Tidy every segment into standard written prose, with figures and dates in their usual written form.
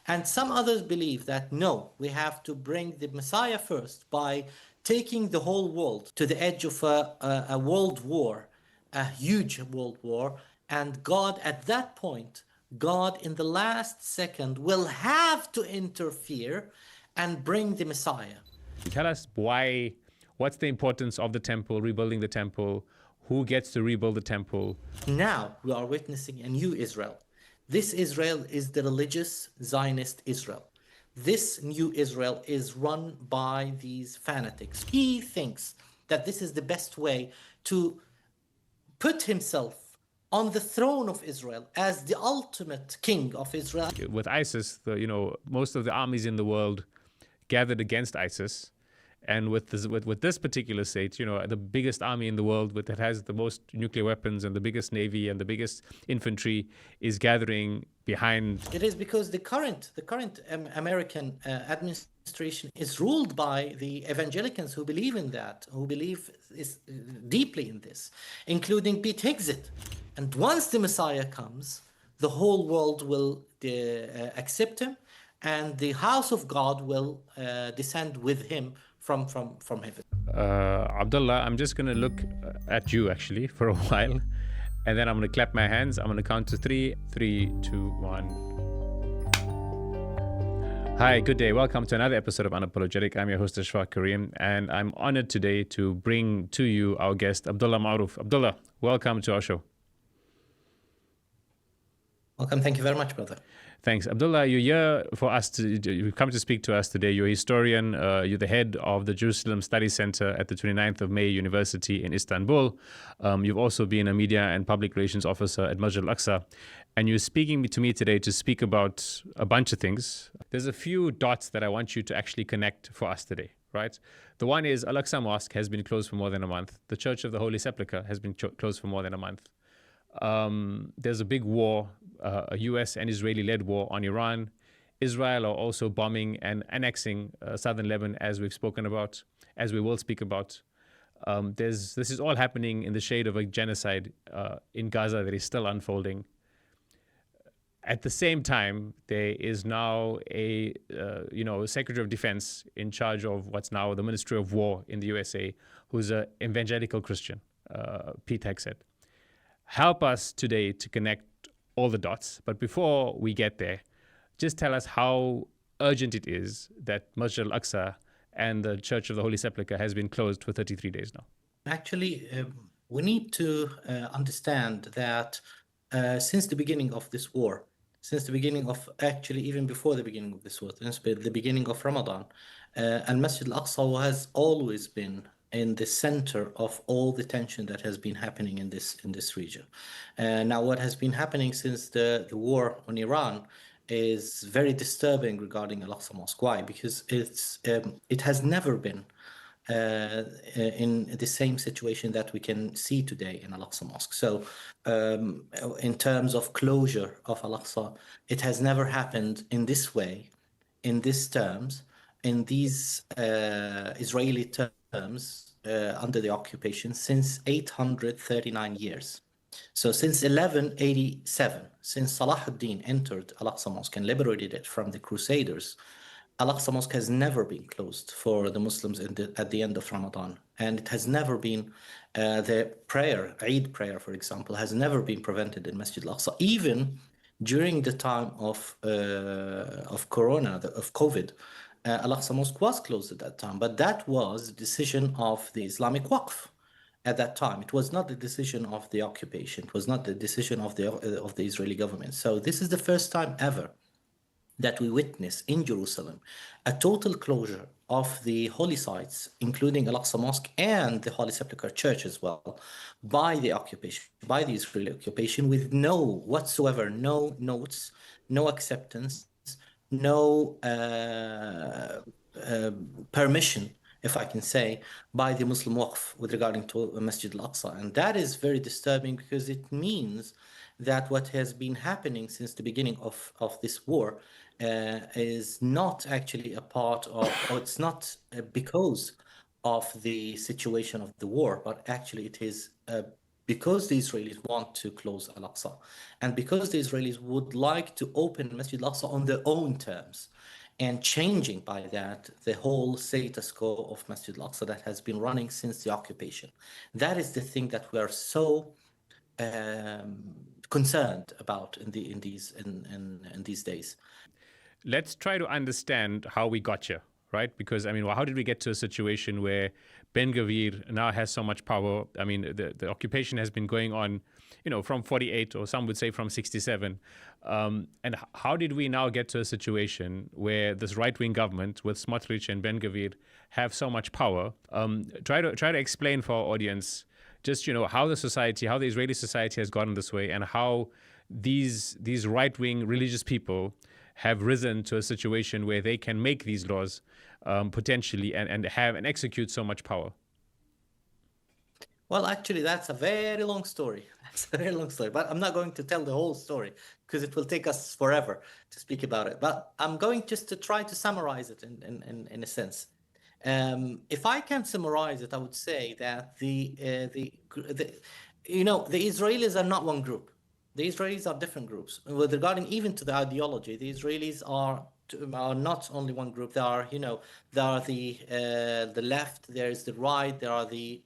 And some others believe that no, we have to bring the Messiah first by taking the whole world to the edge of a world war, a huge world war. And God, at that point, God in the last second will have to interfere and bring the Messiah. Tell us why, what's the importance of the temple, rebuilding the temple, who gets to rebuild the temple? Now we are witnessing a new Israel. This Israel is the religious Zionist Israel. This new Israel is run by these fanatics. He thinks that this is the best way to put himself on the throne of Israel as the ultimate king of Israel. With ISIS, most of the armies in the world gathered against ISIS. And with this particular state, the biggest army in the world that has the most nuclear weapons and the biggest navy and the biggest infantry is gathering behind. It is because the current American administration is ruled by the evangelicals who believe in that, who believe deeply in this, including Pete Hegseth. And once the Messiah comes, the whole world will accept him, and the house of God will descend with him from heaven. Abdullah, I'm just going to look at you actually for a while, and then I'm going to clap my hands. I'm going to count to 3. 3, 2, 1. Hi, good day. Welcome to another episode of Unapologetic. I'm your host, Ashfaq Kareem, and I'm honored today to bring to you our guest, Abdallah Marouf. Abdullah, welcome to our show. Welcome. Thank you very much, brother. Thanks. Abdullah, you're here for us you've come to speak to us today. You're a historian. You're the head of the Jerusalem Studies Center at the 29th of May University in Istanbul. You've also been a media and public relations officer at Masjid Al-Aqsa. And you're speaking to me today to speak about a bunch of things. There's a few dots that I want you to actually connect for us today, right? The one is Al-Aqsa Mosque has been closed for more than a month. The Church of the Holy Sepulchre has been closed for more than a month. There's a big war, a US and Israeli-led war on Iran. Israel are also bombing and annexing southern Lebanon, as we've spoken about, as we will speak about. This is all happening in the shade of a genocide in Gaza that is still unfolding. At the same time, there is now a Secretary of Defense in charge of what's now the Ministry of War in the USA, who's an evangelical Christian, Pete Hegseth. Help us today to connect all the dots. But before we get there, just tell us how urgent it is that Masjid Al-Aqsa and the Church of the Holy Sepulchre has been closed for 33 days now. Actually, we need to understand that since the beginning of this war, even before the beginning of this war, since the beginning of Ramadan, Al-Masjid Al-Aqsa has always been in the center of all the tension that has been happening in this region. Now, what has been happening since the war on Iran is very disturbing regarding Al-Aqsa Mosque. Why? Because it has never been in the same situation that we can see today in Al-Aqsa Mosque. So in terms of closure of Al-Aqsa, it has never happened in this way, in these terms, in these Israeli terms, under the occupation since 839 years. So since 1187, since Salah ad-Din entered Al-Aqsa Mosque and liberated it from the Crusaders, Al-Aqsa Mosque has never been closed for the Muslims at the end of Ramadan. And it has never been, the prayer, Eid prayer, for example, has never been prevented in Masjid Al-Aqsa, even during the time of Corona, of COVID. Al-Aqsa Mosque was closed at that time, but that was the decision of the Islamic Waqf at that time. It was not the decision of the occupation. It was not the decision of the Israeli government. So this is the first time ever that we witness in Jerusalem a total closure of the holy sites, including Al-Aqsa Mosque and the Holy Sepulchre Church as well, by the occupation, by the Israeli occupation, with no notes, no acceptance, no permission, if I can say, by the Muslim Waqf with regarding to Masjid Al-Aqsa. And that is very disturbing because it means that what has been happening since the beginning of this war is not actually a part of, or it's not because of the situation of the war, but actually it is because the Israelis want to close Al-Aqsa, and because the Israelis would like to open Masjid Al-Aqsa on their own terms, and changing by that the whole status quo of Masjid Al-Aqsa that has been running since the occupation. That is the thing that we are so concerned about in these days. Let's try to understand how we got here, right? Because, I mean, how did we get to a situation where Ben Gvir now has so much power? I mean, the occupation has been going on, from 48, or some would say from 67. And how did we now get to a situation where this right-wing government with Smotrich and Ben Gvir have so much power? Try to explain for our audience just, how the Israeli society has gotten this way, and how these right-wing religious people have risen to a situation where they can make these laws potentially and have and execute so much power. Well, actually, that's a very long story. But I'm not going to tell the whole story because it will take us forever to speak about it. But I'm going just to try to summarize it in a sense. If I can summarize it, I would say that the Israelis are not one group. The Israelis are different groups. With regarding even to the ideology, the Israelis are not only one group. There are the left, there is the right, there are the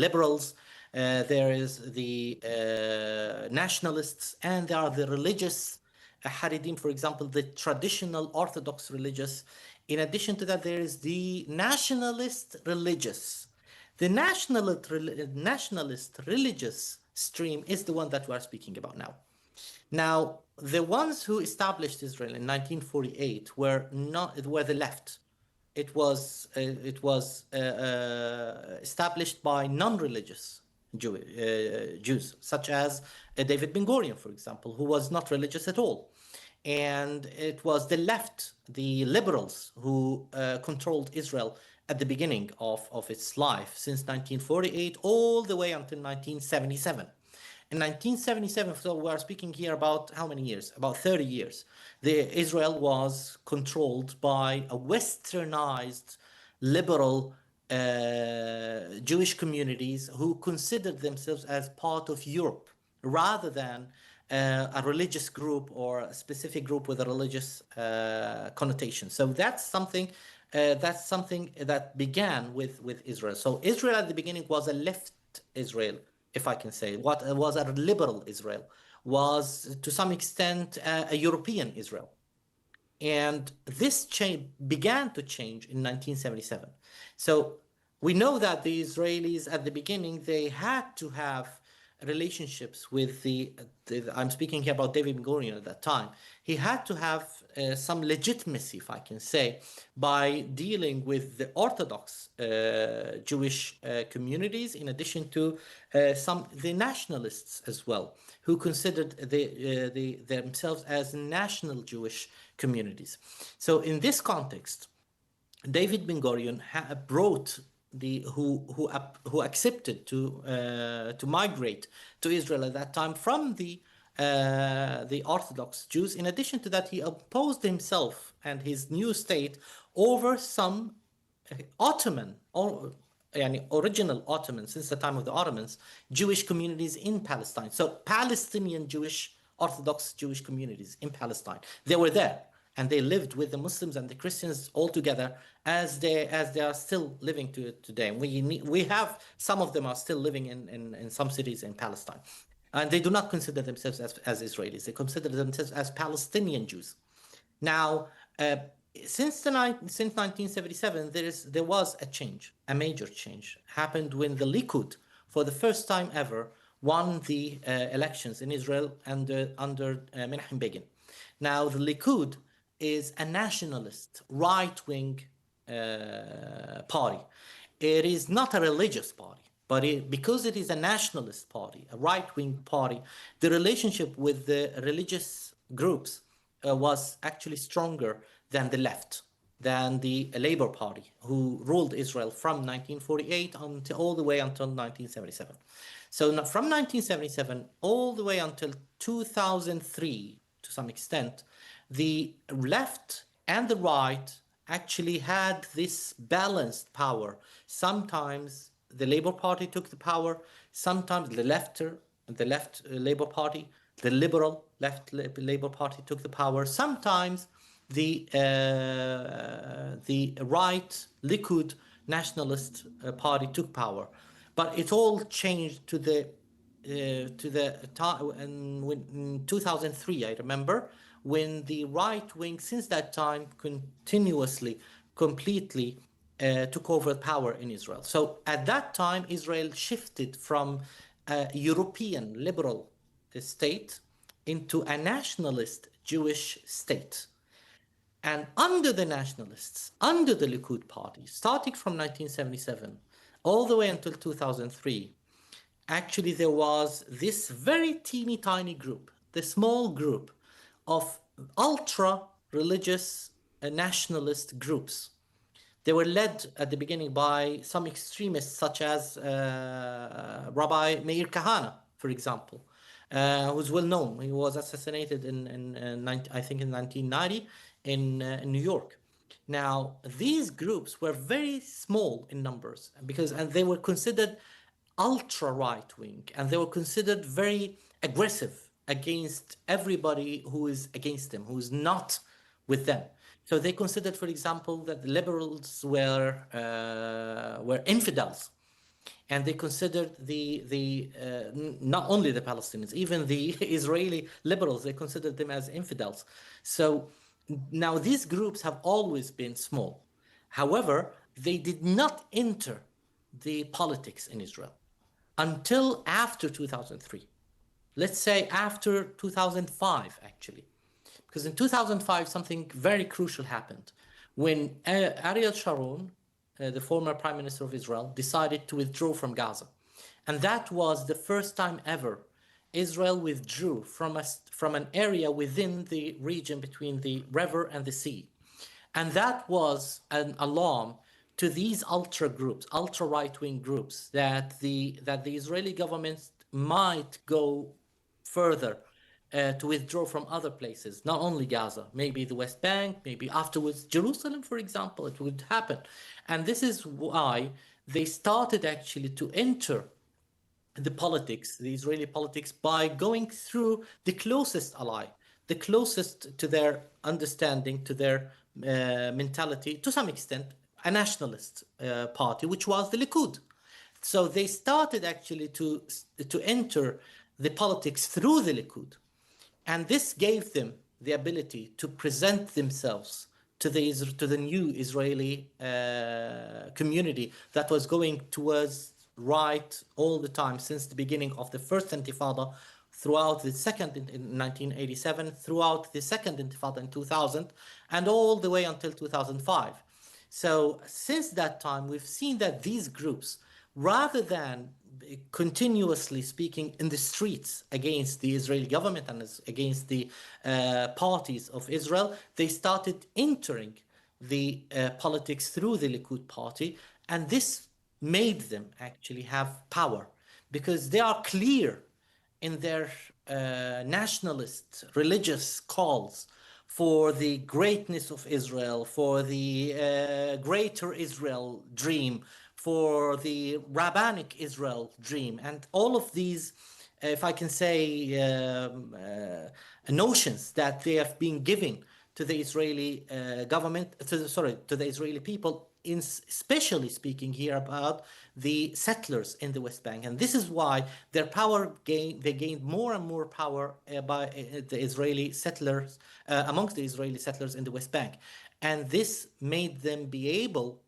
liberals, there is the nationalists, and there are the religious Haredim, for example, the traditional Orthodox religious. In addition to that, there is the nationalist religious. The nationalist religious stream is the one that we are speaking about now. Now, the ones who established Israel in 1948 were the left. It was established by non-religious Jews, such as David Ben-Gurion, for example, who was not religious at all. And it was the left, the liberals, who controlled Israel at the beginning of its life, since 1948 all the way until 1977. In 1977, so we are speaking here about how many years? About 30 years. Israel was controlled by a westernized, liberal Jewish communities who considered themselves as part of Europe, rather than a religious group or a specific group with a religious connotation. So that's something that began with Israel. So Israel at the beginning was a left Israel, if I can say. What was a liberal Israel was to some extent a European Israel. And this began to change in 1977. So we know that the Israelis at the beginning, they had to have relationships with I'm speaking here about David Ben-Gurion at that time. He had to have some legitimacy, if I can say, by dealing with the Orthodox Jewish communities, in addition to the nationalists as well, who considered themselves as national Jewish communities. So in this context, David Ben-Gurion brought who accepted to migrate to Israel at that time from the Orthodox Jews. In addition to that, he opposed himself and his new state over some original Ottoman, since the time of the Ottomans, Jewish communities in Palestine. So Palestinian Jewish, Orthodox Jewish communities in Palestine. They were there, and they lived with the Muslims and the Christians all together, as they are still living today. We have some of them are still living in some cities in Palestine, and they do not consider themselves as Israelis. They consider themselves as Palestinian Jews. Now, since 1977, there was a change, a major change happened when the Likud, for the first time ever, won the elections in Israel under Menachem Begin. Now, the Likud is a nationalist, right-wing party. It is not a religious party, but because it is a nationalist party, a right-wing party, the relationship with the religious groups was actually stronger than the left, than the Labour Party, who ruled Israel from 1948 all the way until 1977. So from 1977 all the way until 2003, to some extent, the left and the right actually had this balanced power, sometimes the Labour Party took the power, sometimes the left Labour Party, the liberal left Labour Party took the power, sometimes the right Likud nationalist party took power, but it all changed to the time in 2003. I remember when the right wing, since that time, continuously, completely took over power in Israel. So at that time, Israel shifted from a European liberal state into a nationalist Jewish state. And under the nationalists, under the Likud party, starting from 1977 all the way until 2003, actually there was this very teeny tiny group, the small group of ultra religious nationalist groups. They were led at the beginning by some extremists, such as Rabbi Meir Kahane, for example, who's well known. He was assassinated I think in 1990 in New York. Now, these groups were very small in numbers and they were considered ultra right wing, and they were considered very aggressive against everybody who is against them, who is not with them. So they considered, for example, that the liberals were infidels, and they considered the not only the Palestinians, even the Israeli liberals, they considered them as infidels. So now these groups have always been small. However, they did not enter the politics in Israel until after 2003. Let's say after 2005, actually. Because in 2005, something very crucial happened when Ariel Sharon, the former Prime Minister of Israel, decided to withdraw from Gaza. And that was the first time ever Israel withdrew from an area within the region between the river and the sea. And that was an alarm to these ultra groups, ultra right-wing groups, that the Israeli government might go further to withdraw from other places, not only Gaza, maybe the West Bank, maybe afterwards Jerusalem, for example, it would happen. And this is why they started actually to enter the politics, the Israeli politics, by going through the closest ally, the closest to their understanding, to their mentality, to some extent, a nationalist party, which was the Likud. So they started actually to enter the politics through the Likud. And this gave them the ability to present themselves to the new Israeli community that was going towards right all the time since the beginning of the first Intifada, throughout the second in 1987, throughout the second Intifada in 2000, and all the way until 2005. So since that time, we've seen that these groups, rather than continuously speaking in the streets against the Israeli government and against the parties of Israel, they started entering the politics through the Likud party, and this made them actually have power because they are clear in their nationalist religious calls for the greatness of Israel, for the greater Israel dream, for the rabbinic Israel dream, and all of these, if I can say, notions that they have been giving to the Israeli government, to the Israeli people, especially speaking here about the settlers in the West Bank. And this is why their power they gained more and more power by the Israeli settlers, amongst the Israeli settlers in the West Bank. And this made them be able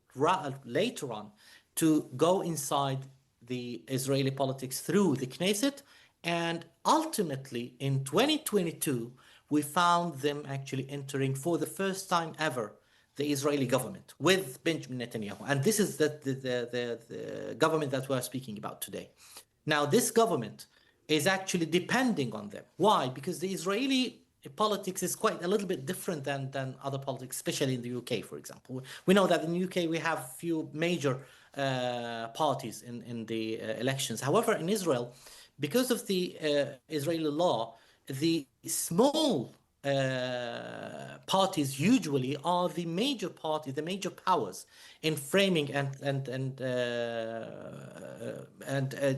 later on to go inside the Israeli politics through the Knesset. And ultimately in 2022, we found them actually entering for the first time ever the Israeli government with Benjamin Netanyahu. And this is the government that we're speaking about today. Now, this government is actually depending on them. Why? Because the Israeli politics is quite a little bit different than other politics, especially in the UK, for example. We know that in the UK we have few major parties in the elections. However, in Israel, because of the Israeli law, the small parties usually are the major party, the major powers in framing and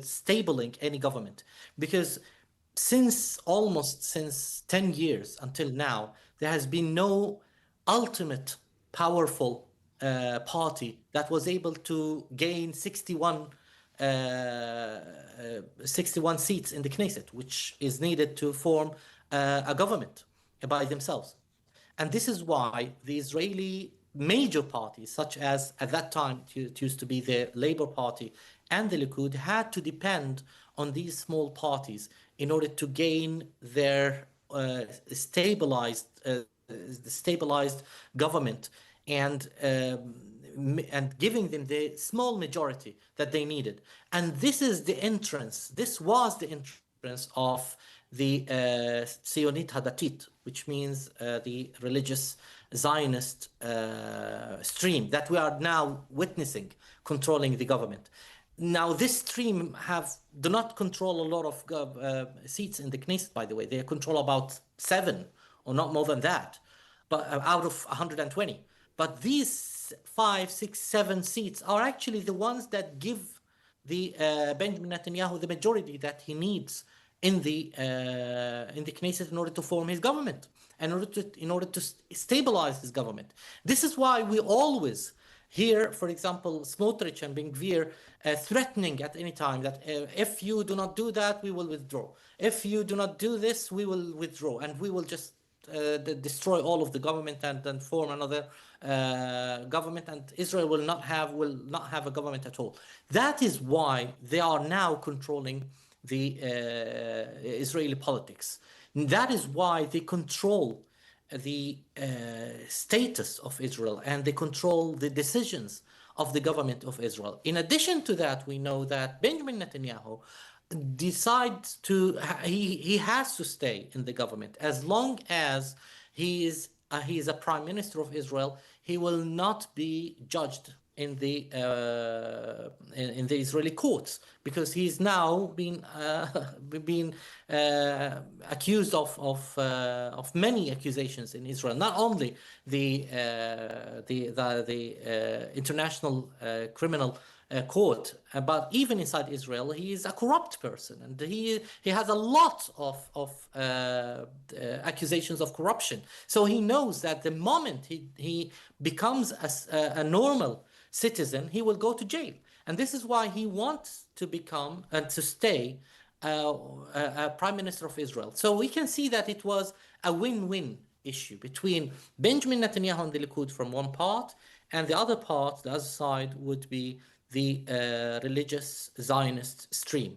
stabling any government, because since 10 years until now, there has been no ultimate powerful party that was able to gain 61 seats in the Knesset, which is needed to form a government by themselves. And this is why the Israeli major parties, such as at that time it used to be the Labour Party and the Likud, had to depend on these small parties in order to gain their stabilized government and giving them the small majority that they needed. And this is the entrance. This was the entrance of the Zionit Hadatit, which means the religious Zionist stream that we are now witnessing controlling the government. Now, this stream do not control a lot of seats in the Knesset, by the way. They control about 7 or not more than that, but out of 120. But these 5, 6, 7 seats are actually the ones that give the Benjamin Netanyahu the majority that he needs in the Knesset in order to form his government, and in order to stabilize his government. This is why we always hear, for example, Smotrich and Ben Gvir threatening at any time that if you do not do that, we will withdraw. If you do not do this, we will withdraw, and we will just destroy all of the government and then form another government, and Israel will not have a government at all. That is why they are now controlling the Israeli politics. That is why they control the status of Israel, and they control the decisions of the government of Israel. In addition to that, we know that Benjamin Netanyahu decides he has to stay in the government as long as he is a prime minister of Israel. He will not be judged in the Israeli courts, because he's now been accused of many accusations in Israel. Not only the International Criminal Court, but even inside Israel, he is a corrupt person, and he has a lot of accusations of corruption. So he knows that the moment he becomes a normal citizen, he will go to jail. And this is why he wants to become and to stay a prime minister of Israel. So we can see that it was a win-win issue between Benjamin Netanyahu and the Likud from one part, and the other part, the other side, would be the religious Zionist stream,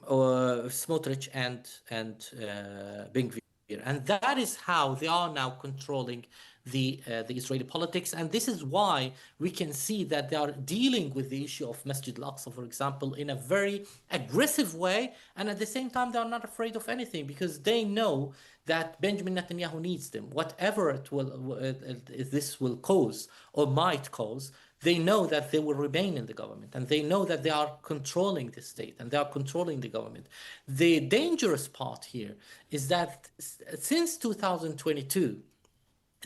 or Smotrich and Ben Gvir. And that is how they are now controlling the Israeli politics. And this is why we can see that they are dealing with the issue of Masjid Al-Aqsa, for example, in a very aggressive way. And at the same time, they are not afraid of anything, because they know that Benjamin Netanyahu needs them. Whatever this will cause or might cause, they know that they will remain in the government, and they know that they are controlling the state and they are controlling the government. The dangerous part here is that since 2022,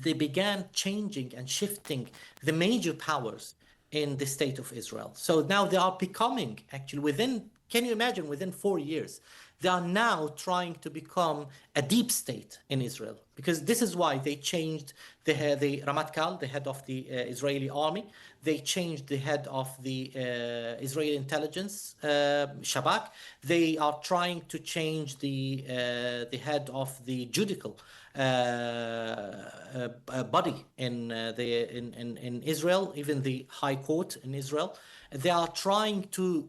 they began changing and shifting the major powers in the state of Israel. So now they are becoming, actually, can you imagine, within 4 years, they are now trying to become a deep state in Israel, because this is why they changed the Ramatkal, the head of the Israeli army. They changed the head of the Israeli intelligence, Shabak. They are trying to change the head of the judicial body in Israel, even the High Court in Israel. They are trying to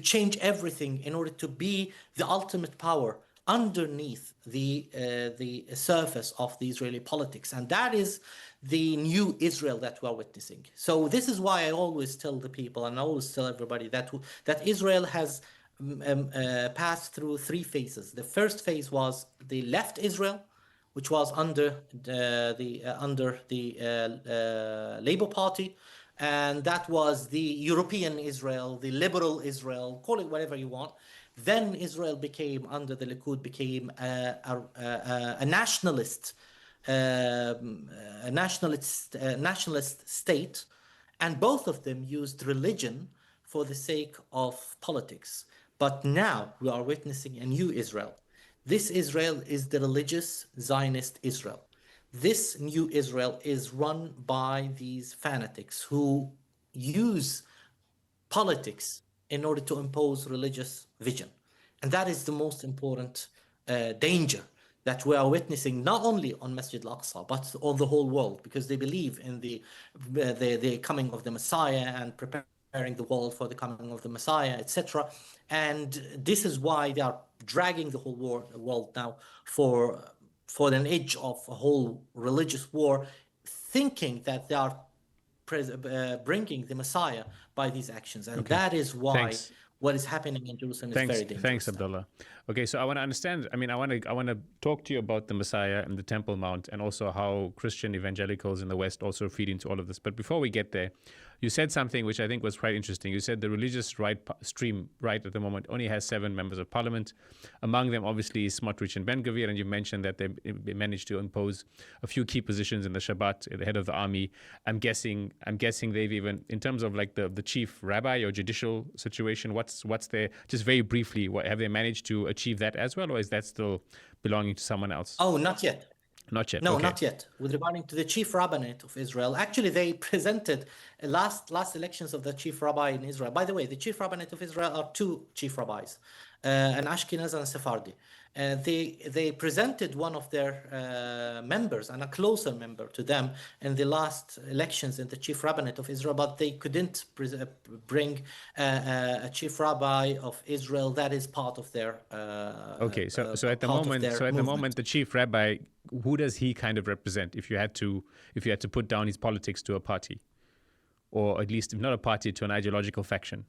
change everything in order to be the ultimate power underneath the surface of the Israeli politics. And that is the new Israel that we are witnessing. So this is why I always tell the people, and I always tell everybody, that Israel has passed through 3 phases. The first phase was the left Israel, which was under the Labour Party. And that was the European Israel, the liberal Israel, call it whatever you want. Then Israel became, under the Likud, became a nationalist, nationalist state, and both of them used religion for the sake of politics. But now we are witnessing a new Israel. This Israel is the religious Zionist Israel. This new Israel is run by these fanatics who use politics in order to impose religious vision. And that is the most important danger that we are witnessing, not only on Masjid Al-Aqsa, but on the whole world, because they believe in the coming of the Messiah and preparing the world for the coming of the Messiah, etc. And this is why they are dragging the whole world now for an edge of a whole religious war, thinking that they are bringing the Messiah by these actions. And that is why Thanks. what is happening in Jerusalem is very dangerous. Thanks, Abdallah. Okay, so I want to understand. I mean, I want to talk to you about the Messiah and the Temple Mount, and also how Christian evangelicals in the West also feed into all of this. But before we get there, you said something which I think was quite interesting. You said the religious stream right at the moment only has 7 members of parliament. Among them, obviously, is Smotrich and Ben Gvir, and you mentioned that they managed to impose a few key positions in the Shabbat, the head of the army. I'm guessing they've even, in terms of like the chief rabbi or judicial situation, what's there? Just very briefly, have they managed to achieve that as well, or is that still belonging to someone else? Oh, not yet. Not yet. No, okay. Not yet. With regarding to the chief rabbinate of Israel, actually they presented last elections of the chief rabbi in Israel. By the way, the chief rabbinate of Israel are 2 chief rabbis, an Ashkenaz and a Sephardi. They presented one of their members and a closer member to them in the last elections in the chief rabbinate of Israel, but they couldn't bring a chief rabbi of Israel that is part of their. Okay, so at the moment, the chief rabbi, who does he kind of represent? If you had to put down his politics to a party, or at least if not a party, to an ideological faction.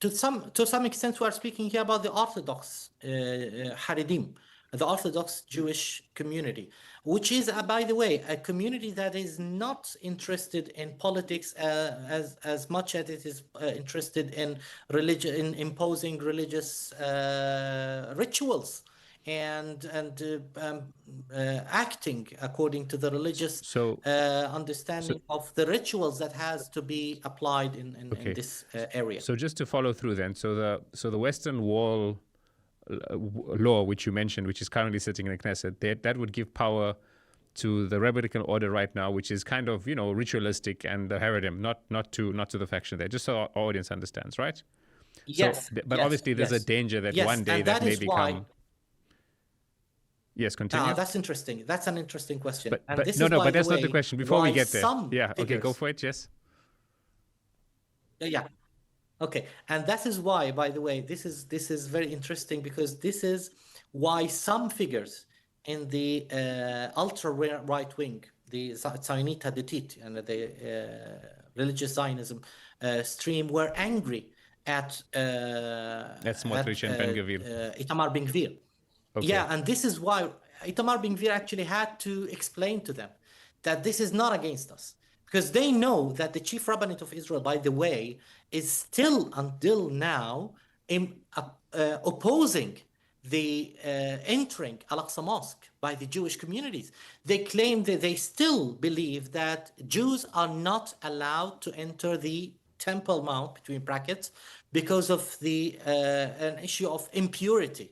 To some extent, we are speaking here about the Orthodox Haredim, the Orthodox Jewish community, which is, by the way, a community that is not interested in politics as much as it is interested in religion, in imposing religious rituals and acting according to the religious understanding of the rituals that has to be applied in this area. So just to follow through then, so the Western Wall law, which you mentioned, which is currently sitting in the Knesset, that would give power to the rabbinical order right now, which is kind of, ritualistic and the Haredim, not to the faction there, just so our audience understands, right? Yes. But obviously there's a danger that one day that may become... Yes, continue. That's interesting. That's an interesting question. But that's not the question. Before we get there. Yeah, okay, go for it, yes. Yeah. Okay. And that is why, by the way, this is very interesting, because this is why some figures in the ultra right wing, the Zionist Hadetit and the religious Zionism stream, were angry at Smotrich and Ben Gvir. Itamar Ben Gvir. Okay. Yeah, and this is why Itamar Ben Gvir actually had to explain to them that this is not against us, because they know that the chief rabbinate of Israel, by the way, is still until now opposing the entering Al-Aqsa Mosque by the Jewish communities. They claim that they still believe that Jews are not allowed to enter the Temple Mount, between brackets, because of an issue of impurity.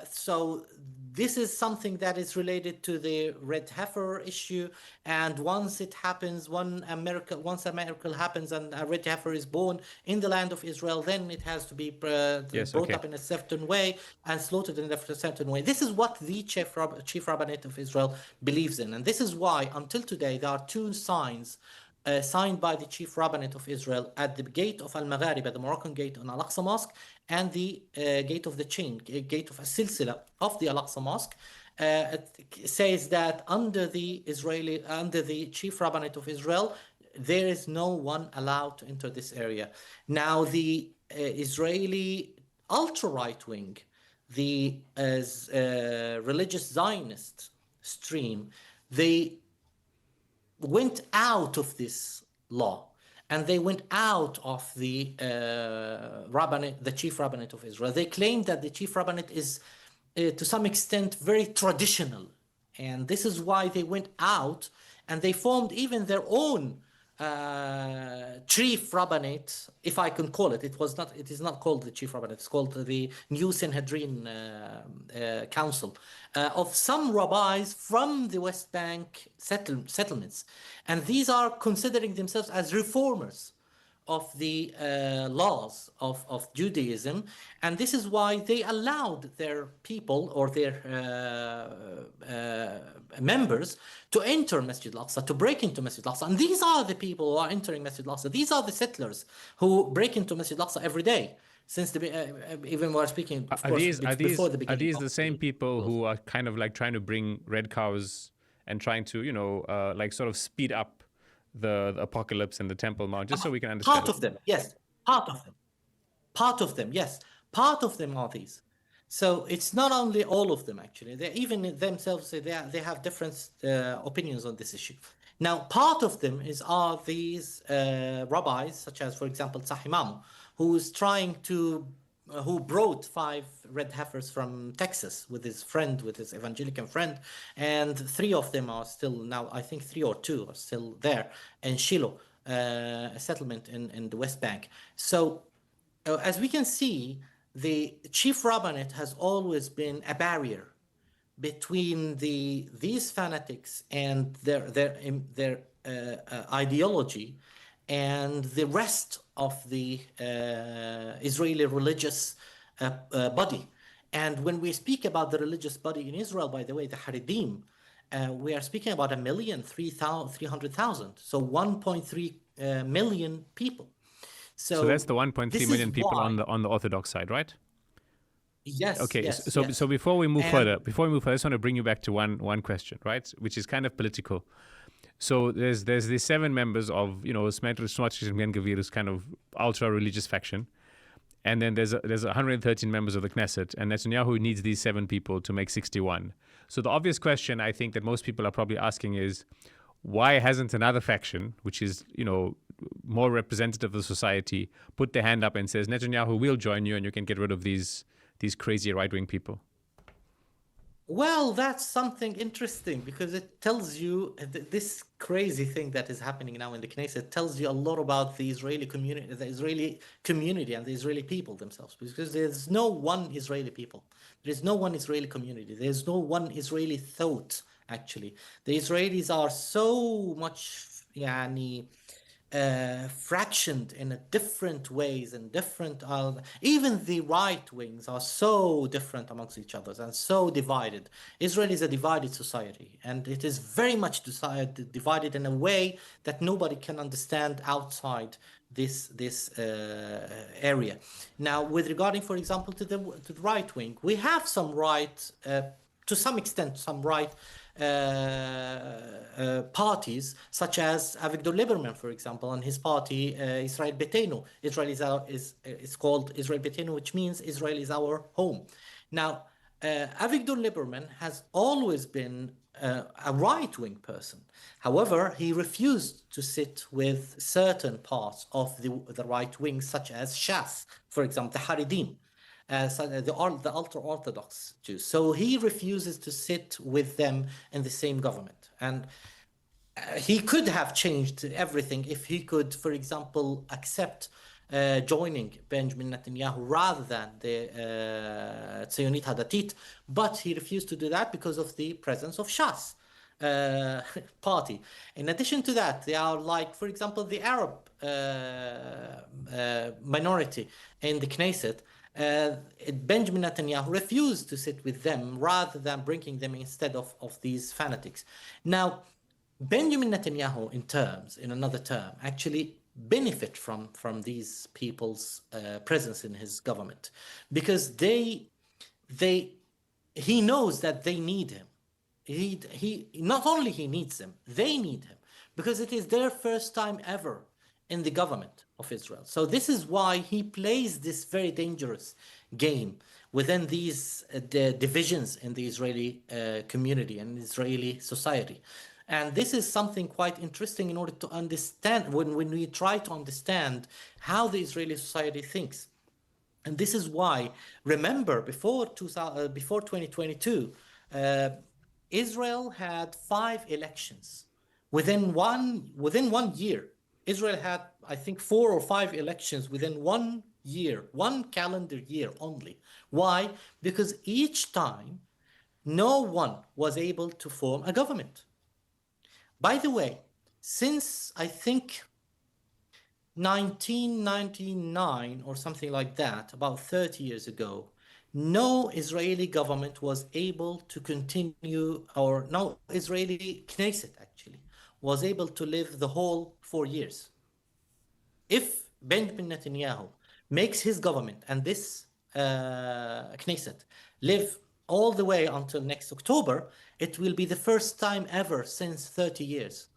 So this is something that is related to the red heifer issue, and once it happens, once a miracle happens and a red heifer is born in the land of Israel, then it has to be brought up in a certain way and slaughtered in a certain way. This is what the chief rabbinate of Israel believes in, and this is why until today there are 2 signs signed by the chief rabbinate of Israel at the gate of Al-Magharib, the Moroccan gate on Al-Aqsa Mosque, and the gate of the chain, gate of As-Silsila of the Al-Aqsa Mosque. It says that under the chief rabbinate of Israel, there is no one allowed to enter this area. Now, the Israeli ultra-right wing, the religious Zionist stream, they went out of this law and they went out of the rabbinate, the chief rabbinate of Israel. They claimed that the chief rabbinate is, to some extent, very traditional, and this is why they went out and they formed even their own chief rabbinate, if I can call it. It is not called the chief rabbinate. It's called the New Sanhedrin Council of some rabbis from the West Bank settlements, and these are considering themselves as reformers of the laws of Judaism, and this is why they allowed their people or their members to enter Masjid Al-Aqsa, to break into Masjid Al-Aqsa. And these are the people who are entering Masjid Al-Aqsa. These are the settlers who break into Masjid Al-Aqsa every day. Since even we're speaking, of course, before the beginning. Are these the same people who are kind of like trying to bring red cows and trying to, like sort of speed up the apocalypse and the Temple Mount, just so we can understand? Part of them, yes. Part of them. Part of them, yes. Part of them are these. So it's not only all of them, actually. They even themselves say they have different opinions on this issue. Now, part of them are these rabbis, such as, for example, Tzahimam, who brought 5 red heifers from Texas with his evangelical friend, and 3 of them are still now, I think 3 or 2 are still there in Shiloh, a settlement in the West Bank. So as we can see, the chief rabbinate has always been a barrier between these fanatics and their ideology and the rest of the Israeli religious body. And when we speak about the religious body in Israel, by the way, the Haredim, we are speaking about 1,300,000, so 1.3 million people. So that's the 1.3 million people on the Orthodox side, right? Yes. Okay. Yes, so yes. so before we move further, I just want to bring you back to one question, right? Which is kind of political. So there's these 7 members of Smotrich and Ben-Gvir's kind of ultra religious faction, and then there's 113 members of the Knesset, and Netanyahu needs these 7 people to make 61. So the obvious question I think that most people are probably asking is, why hasn't another faction, which is more representative of the society, put their hand up and says, Netanyahu will join you and you can get rid of these crazy right-wing people? Well, that's something interesting, because it tells you this crazy thing that is happening now in the Knesset tells you a lot about the Israeli community and the Israeli people themselves, because there's no one Israeli people. There is no one Israeli community. There's no one Israeli thought, actually. The Israelis are so much fractioned in different ways and different. Even the right wings are so different amongst each other and so divided. Israel is a divided society, and it is very much divided in a way that nobody can understand outside this area. Now, with regarding, for example, to the right wing, we have some right, to some extent, some right parties, such as Avigdor Lieberman, for example, and his party, Israel Beitenu. Israel is called Israel Beitenu, which means Israel is our home. Now, Avigdor Lieberman has always been a right-wing person. However, he refused to sit with certain parts of the right wing, such as Shas, for example, the Haredim. The ultra-Orthodox Jews. So he refuses to sit with them in the same government. And he could have changed everything if he could, for example, accept joining Benjamin Netanyahu rather than the Tzionit Hadatit, but he refused to do that because of the presence of Shas party. In addition to that, they are like, for example, the Arab minority in the Knesset. Benjamin Netanyahu refused to sit with them rather than bringing them instead of these fanatics. Now, Benjamin Netanyahu, in another term, actually benefit from these people's presence in his government, because he knows that they need him. He not only he needs them, they need him, because it is their first time ever in the government of Israel. So this is why he plays this very dangerous game within these the divisions in the Israeli community and Israeli society. And this is something quite interesting in order to understand when we try to understand how the Israeli society thinks. And this is why, remember, before 2022, uh, Israel had 5 elections within 1 year. Israel had, I think, 4 or 5 elections within 1 year, one calendar year only. Why? Because each time no one was able to form a government. By the way, since I think 1999 or something like that, about 30 years ago, no Israeli government was able to continue, or no Israeli Knesset actually was able to live the whole 4 years. If Benjamin Netanyahu makes his government and this Knesset live all the way until next October, it will be the first time ever since 30 years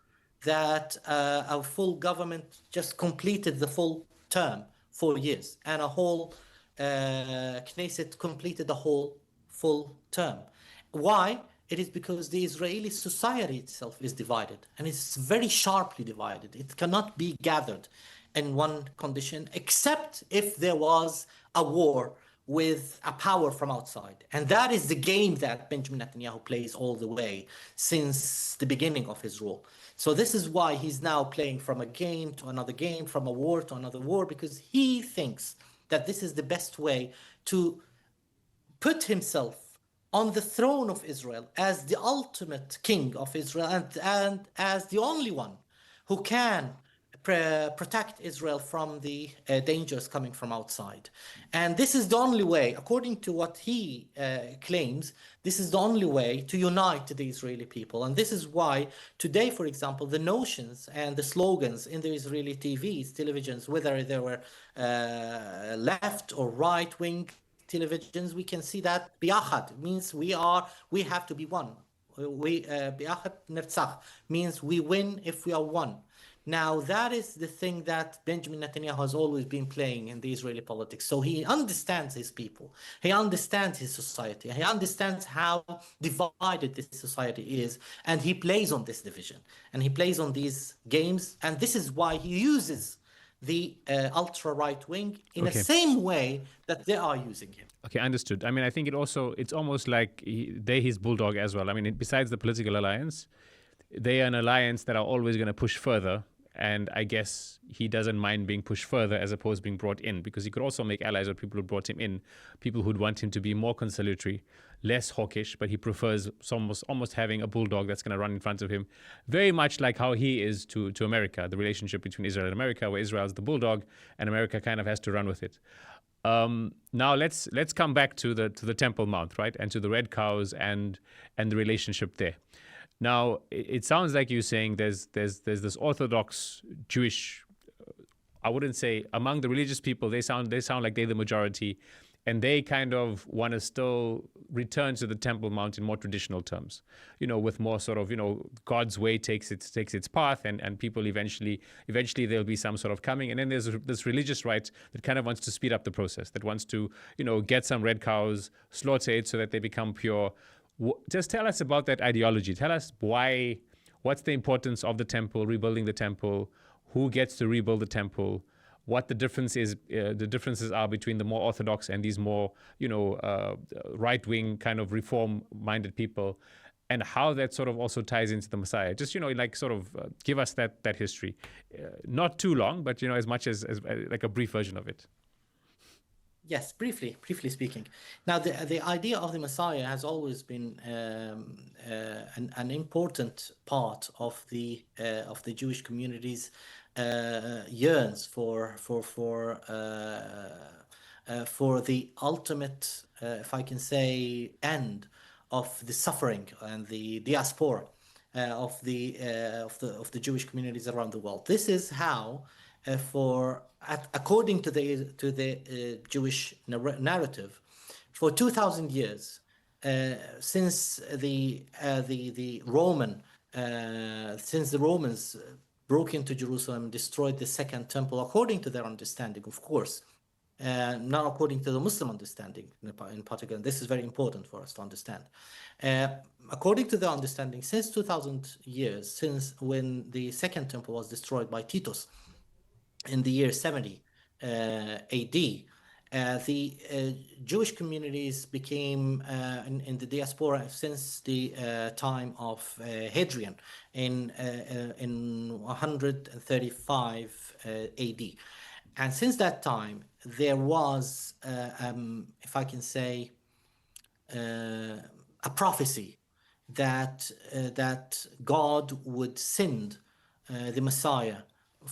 that a full government just completed the full term, 4 years, and a whole Knesset completed the whole full term. Why? It is because the Israeli society itself is divided, and it's very sharply divided. It cannot be gathered in one condition, except if there was a war with a power from outside. And that is the game that Benjamin Netanyahu plays all the way since the beginning of his rule. So this is why he's now playing from a game to another game, from a war to another war, because he thinks that this is the best way to put himself on the throne of Israel as the ultimate king of Israel, and as the only one who can protect Israel from the dangers coming from outside. And this is the only way, according to what he claims, this is the only way to unite the Israeli people. And this is why today, for example, the notions and the slogans in the Israeli televisions, whether they were left or right wing televisions, we can see that biachad means we have to be one. Biachad nirtzach means we win if we are one. Now, that is the thing that Benjamin Netanyahu has always been playing in the Israeli politics. So he understands his people. He understands his society. He understands how divided this society is. And he plays on this division. And he plays on these games. And this is why he uses the ultra right wing in the same way that they are using him. Okay, understood. I mean, I think it's almost like they're his bulldog as well. I mean, besides the political alliance, they are an alliance that are always going to push further. And I guess he doesn't mind being pushed further as opposed to being brought in, because he could also make allies with people who brought him in, people who'd want him to be more conciliatory, less hawkish, but he prefers almost having a bulldog that's going to run in front of him, very much like how he is to America, the relationship between Israel and America, where Israel is the bulldog and America kind of has to run with it. Now let's come back to the Temple Mount, right, and to the red cows and the relationship there. Now, it sounds like you're saying there's this Orthodox Jewish, I wouldn't say among the religious people, they sound like they're the majority, and they kind of want to still return to the Temple Mount in more traditional terms, with more sort of, God's way takes its path, and people eventually there'll be some sort of coming. And then there's this religious right that kind of wants to speed up the process, that wants to, get some red cows, slaughter it so that they become pure. Just tell us about that ideology. Tell us what's the importance of the temple, rebuilding the temple, who gets to rebuild the temple, what the differences are between the more Orthodox and these more, right-wing kind of reform-minded people, and how that sort of also ties into the Messiah. Just, give us that history. Not too long, but, as much as like a brief version of it. Yes, briefly speaking. Now, the idea of the Messiah has always been an important part of the Jewish community's yearns for the ultimate, if I can say, end of the suffering and the diaspora of the Jewish communities around the world. This is how, according to the Jewish narrative, for 2,000 years, since the Romans broke into Jerusalem, destroyed the Second Temple, according to their understanding, of course, not according to the Muslim understanding in particular. This is very important for us to understand. According to the understanding, since 2000 years, since when the Second Temple was destroyed by Titus in the year 70 AD, the Jewish communities became in the diaspora since the time of Hadrian in 135 AD. And since that time, there was, if I can say, a prophecy that God would send the Messiah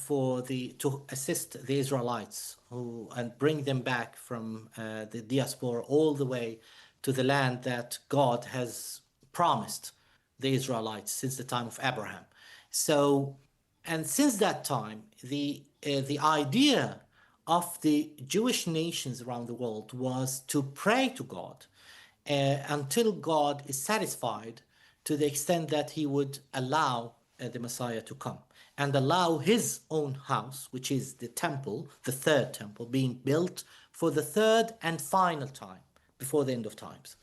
to assist the Israelites and bring them back from the diaspora all the way to the land that God has promised the Israelites since the time of Abraham. So, and since that time, the idea of the Jewish nations around the world was to pray to God until God is satisfied, to the extent that he would allow the Messiah to come and allow his own house, which is the temple, the third temple, being built for the third and final time before the end of times.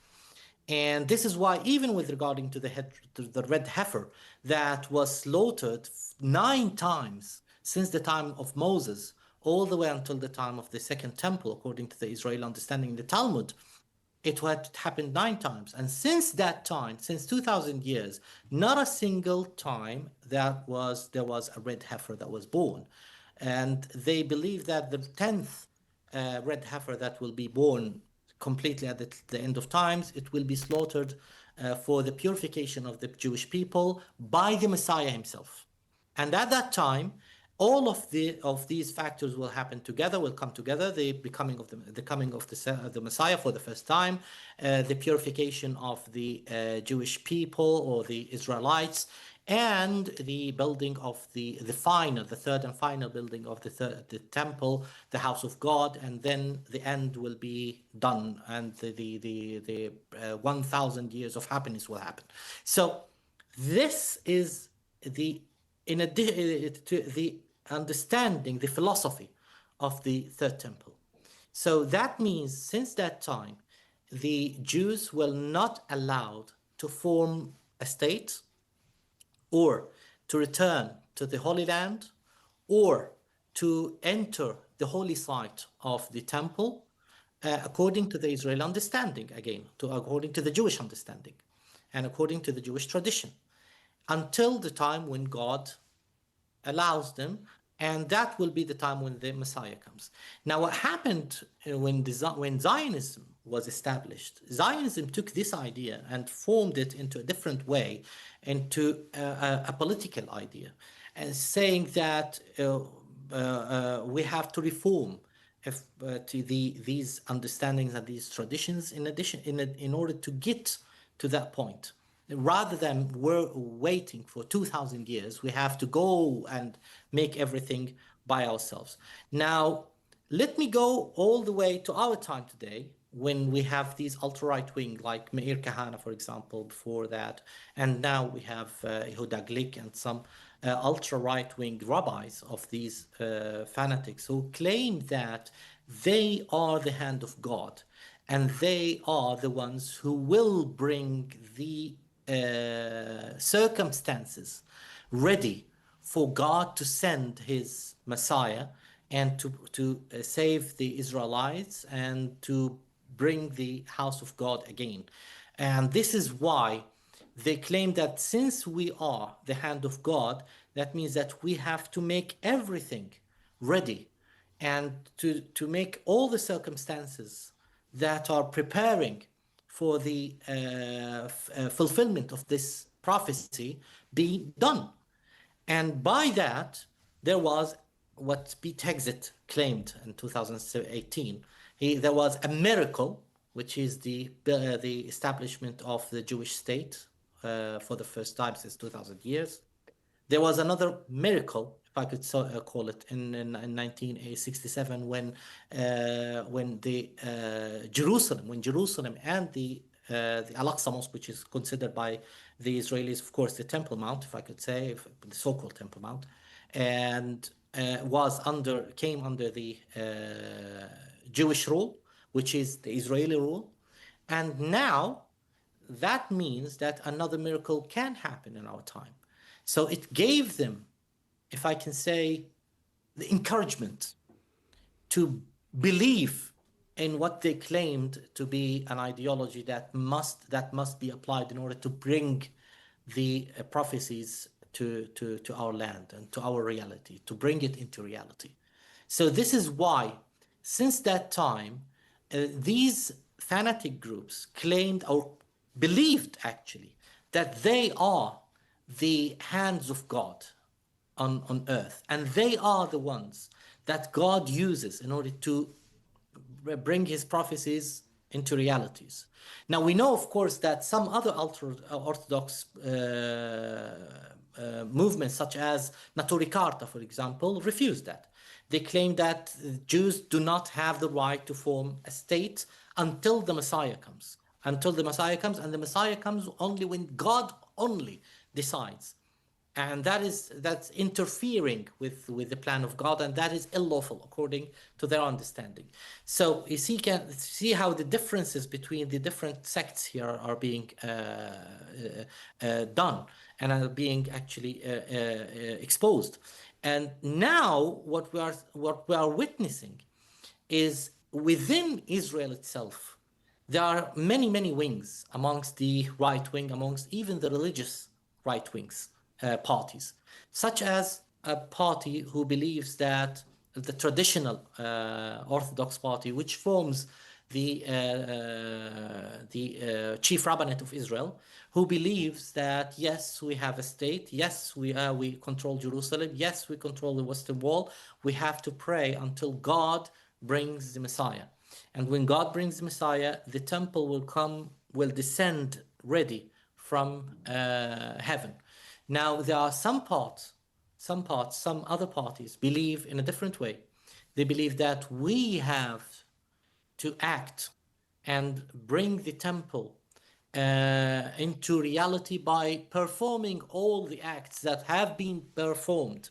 And this is why, even with regarding to the red heifer that was slaughtered 9 times since the time of Moses, all the way until the time of the Second Temple, according to the Israeli understanding in the Talmud, it had happened 9 times. And since that time, since 2000 years, not a single time there was a red heifer that was born. And they believe that the 10th red heifer that will be born completely at the end of times, it will be slaughtered for the purification of the Jewish people by the Messiah himself. And at that time, all of these factors will happen together, will come together: the coming of the Messiah for the first time, the purification of the Jewish people or the Israelites, and the building of the third and final building of the temple, the house of God, and then the end will be done, and the 1,000 years of happiness will happen. So this is in addition to the understanding, the philosophy of the third temple. So that means since that time, the Jews were not allowed to form a state, or to return to the Holy Land, or to enter the holy site of the temple, according to the Israeli understanding, again, according to the Jewish understanding, and according to the Jewish tradition, until the time when God allows them, and that will be the time when the Messiah comes. Now, what happened when Zionism was established? Zionism took this idea and formed it into a different way, into a political idea, and saying that we have to reform to these understandings and these traditions in order to get to that point. Rather than waiting for 2,000 years, we have to go and make everything by ourselves. Now, let me go all the way to our time today, when we have these ultra-right wing, like Meir Kahane, for example, before that, and now we have Yehuda Glick and some ultra-right wing rabbis of these fanatics who claim that they are the hand of God, and they are the ones who will bring the circumstances ready for God to send his Messiah and to save the Israelites and to bring the house of God again. And this is why they claim that since we are the hand of God, that means that we have to make everything ready, and to make all the circumstances that are preparing for the fulfillment of this prophecy be done. And by that, there was what Pete Hegseth claimed in 2018. There was a miracle, which is the establishment of the Jewish state for the first time since 2,000 years. There was another miracle, if I could call it, in 1967, when Jerusalem and the Al-Aqsa Mosque, which is considered by the Israelis, of course, the Temple Mount, if I could say, the so-called Temple Mount, and came under the Jewish rule, which is the Israeli rule. And now that means that another miracle can happen in our time. So it gave them, if I can say, the encouragement to believe in what they claimed to be an ideology that must be applied in order to bring the prophecies to our land and to our reality, to bring it into reality. So this is why, since that time, these fanatic groups claimed or believed actually that they are the hands of God on earth, and they are the ones that God uses in order to bring his prophecies into realities. Now we know, of course, that some other ultra-Orthodox movements, such as Naturi Karta, for example, refuse that. They claim that Jews do not have the right to form a state until the Messiah comes. Until the Messiah comes, and the Messiah comes only when God only decides. And that's interfering with the plan of God, and that is unlawful according to their understanding. So you see how the differences between the different sects here are being done and are being actually exposed. And now what we are witnessing is within Israel itself, there are many wings amongst the right wing, amongst even the religious right wings. Parties, such as a party who believes that the traditional Orthodox party, which forms the chief rabbinate of Israel, who believes that yes, we have a state, yes, we control Jerusalem, yes, we control the Western Wall. We have to pray until God brings the Messiah, and when God brings the Messiah, the temple will descend ready from heaven. Now, there are some other parties believe in a different way. They believe that we have to act and bring the temple into reality by performing all the acts that have been performed